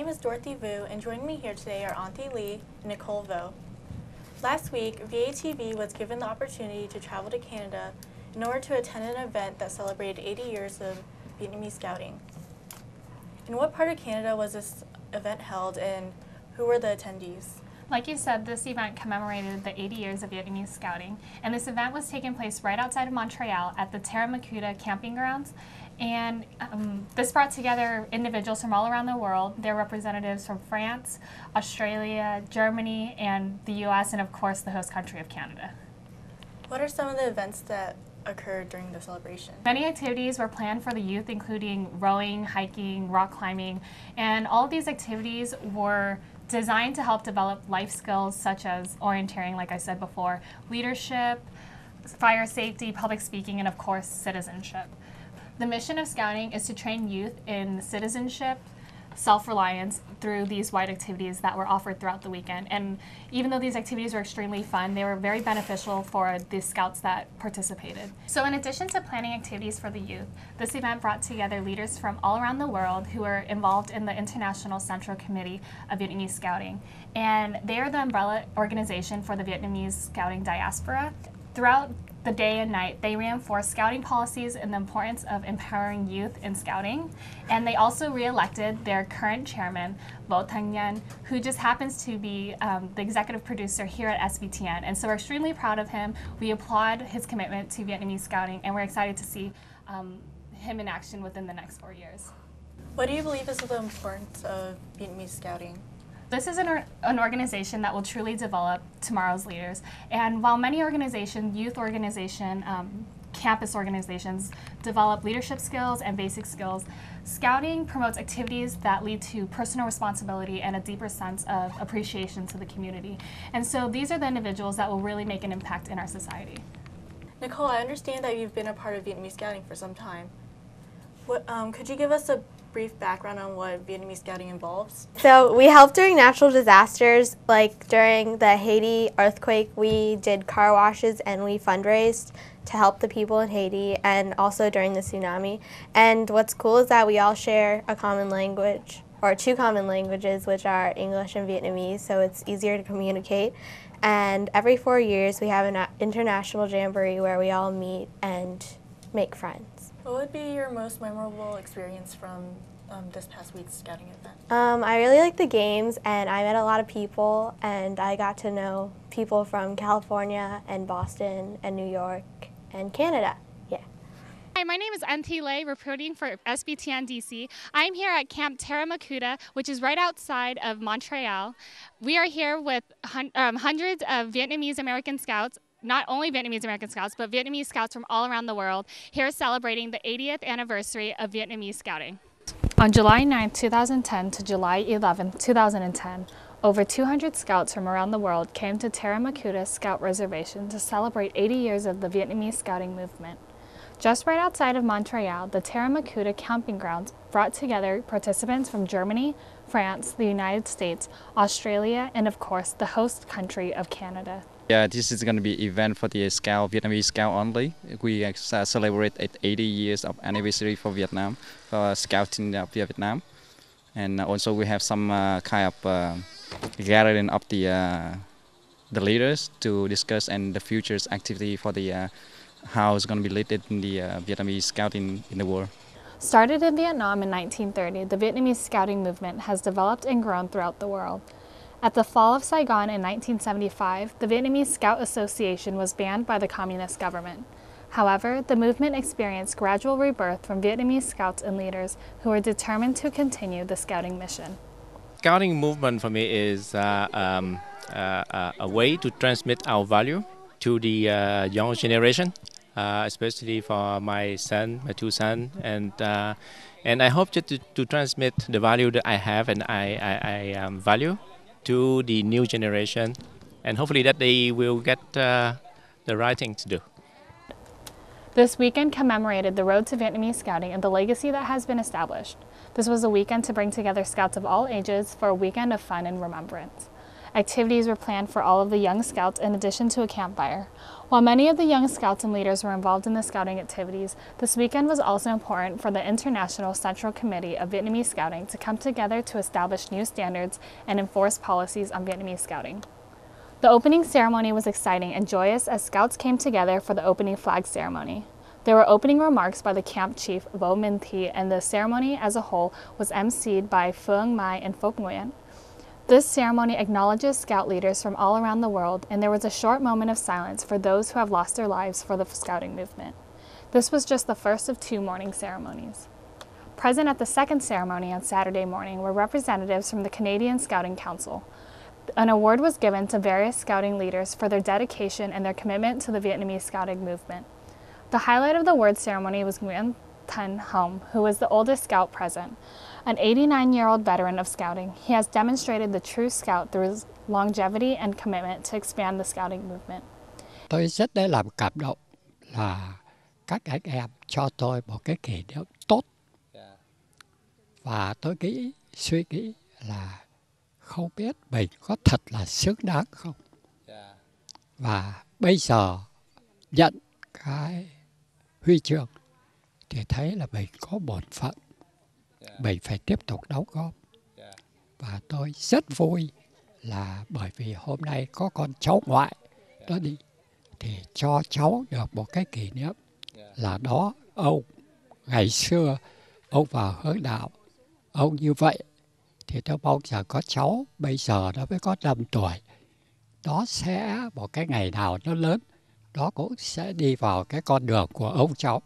My name is Dorothy Vu, and joining me here today are Auntie Lee and Nicole Vo. Last week, VATV was given the opportunity to travel to Canada in order to attend an event that celebrated 80 years of Vietnamese Scouting. In what part of Canada was this event held, and who were the attendees? Like you said, this event commemorated the 80 years of Vietnamese Scouting, and this event was taking place right outside of Montreal at the Terra camping grounds. And this brought together individuals from all around the world. There were representatives from France, Australia, Germany, and the US, and of course the host country of Canada. What are some of the events that occurred during the celebration? Many activities were planned for the youth, including rowing, hiking, rock climbing, and all of these activities were designed to help develop life skills such as orienteering, like I said before, leadership, fire safety, public speaking, and of course citizenship. The mission of Scouting is to train youth in citizenship, self-reliance through these wide activities that were offered throughout the weekend. And even though these activities were extremely fun, they were very beneficial for the scouts that participated. So in addition to planning activities for the youth, this event brought together leaders from all around the world who were involved in the International Central Committee of Vietnamese Scouting. And they are the umbrella organization for the Vietnamese Scouting diaspora. Throughout the day and night, they reinforced Scouting policies and the importance of empowering youth in Scouting. And they also re-elected their current chairman, VietTVNews, who just happens to be the executive producer here at SBTN. And so we're extremely proud of him. We applaud his commitment to Vietnamese Scouting, and we're excited to see him in action within the next 4 years. What do you believe is the importance of Vietnamese Scouting? This is an organization that will truly develop tomorrow's leaders. And while many organizations, youth organizations, campus organizations, develop leadership skills and basic skills, Scouting promotes activities that lead to personal responsibility and a deeper sense of appreciation to the community. And so these are the individuals that will really make an impact in our society. Nicole, I understand that you've been a part of Vietnamese Scouting for some time. Could you give us a brief background on what Vietnamese Scouting involves? So we help during natural disasters, like during the Haiti earthquake. We did car washes and we fundraised to help the people in Haiti, and also during the tsunami. And what's cool is that we all share a common language, or two common languages, which are English and Vietnamese, so it's easier to communicate. And every 4 years we have an international jamboree where we all meet and make friends. What would be your most memorable experience from this past week's Scouting event? I really like the games, and I met a lot of people, and I got to know people from California and Boston and New York and Canada. Yeah. Hi, my name is Auntie Lee, reporting for SBTN-DC. I'm here at Camp Terra, which is right outside of Montreal. We are here with hundreds of Vietnamese American Scouts, not only Vietnamese American Scouts, but Vietnamese Scouts from all around the world, here celebrating the 80th anniversary of Vietnamese Scouting. On July 9, 2010 to July 11, 2010, over 200 scouts from around the world came to Terra Scout Reservation to celebrate 80 years of the Vietnamese Scouting movement. Just right outside of Montreal, the Terra camping grounds brought together participants from Germany, France, the United States, Australia, and of course the host country of Canada. Yeah, this is going to be an event for the Vietnamese Scout only. We celebrate 80 years of anniversary for Vietnam, for Scouting of Vietnam. And also we have some kind of gathering of the leaders to discuss and the future's activity for the how it's going to be led in the Vietnamese Scouting in the world. Started in Vietnam in 1930, the Vietnamese Scouting movement has developed and grown throughout the world. At the fall of Saigon in 1975, the Vietnamese Scout Association was banned by the communist government. However, the movement experienced gradual rebirth from Vietnamese scouts and leaders who were determined to continue the Scouting mission. Scouting movement for me is a way to transmit our value to the young generation, especially for my two sons, and I hope to transmit the value that I have and I value to the new generation, and hopefully that they will get the right thing to do. This weekend commemorated the road to Vietnamese Scouting and the legacy that has been established. This was a weekend to bring together scouts of all ages for a weekend of fun and remembrance. activities were planned for all of the young scouts in addition to a campfire. While many of the young scouts and leaders were involved in the scouting activities, this weekend was also important for the International Central Committee of Vietnamese Scouting to come together to establish new standards and enforce policies on Vietnamese scouting. The opening ceremony was exciting and joyous as scouts came together for the opening flag ceremony. There were opening remarks by the camp chief, Vo Minh Thi, and the ceremony as a whole was emceed by Phương Mai and Phuoc Nguyen. This ceremony acknowledges scout leaders from all around the world, and there was a short moment of silence for those who have lost their lives for the scouting movement. This was just the first of 2 morning ceremonies. Present at the second ceremony on Saturday morning were representatives from the Canadian Scouting Council. An award was given to various scouting leaders for their dedication and their commitment to the Vietnamese scouting movement. The highlight of the award ceremony was Nguyen Thanh Hom, who was the oldest scout present. An 89-year-old veteran of scouting, he has demonstrated the true scout through his longevity and commitment to expand the scouting movement. Tôi rất là làm cảm động là các anh em cho tôi một cái kỷ niệm tốt. Và tôi suy nghĩ là không biết mình có thật là xứng đáng không. Và bây giờ nhận cái huy chương thì thấy là mình có bổn phận. Mình phải tiếp tục đóng góp. Và tôi rất vui là bởi vì hôm nay có con cháu ngoại đó đi thì cho cháu được một cái kỷ niệm là đó ông ngày xưa ông vào hướng đạo ông như vậy thì tôi mong rằng có cháu bây giờ nó mới có 5 tuổi đó sẽ một cái ngày nào nó lớn đó cũng sẽ đi vào cái con đường của ông cháu.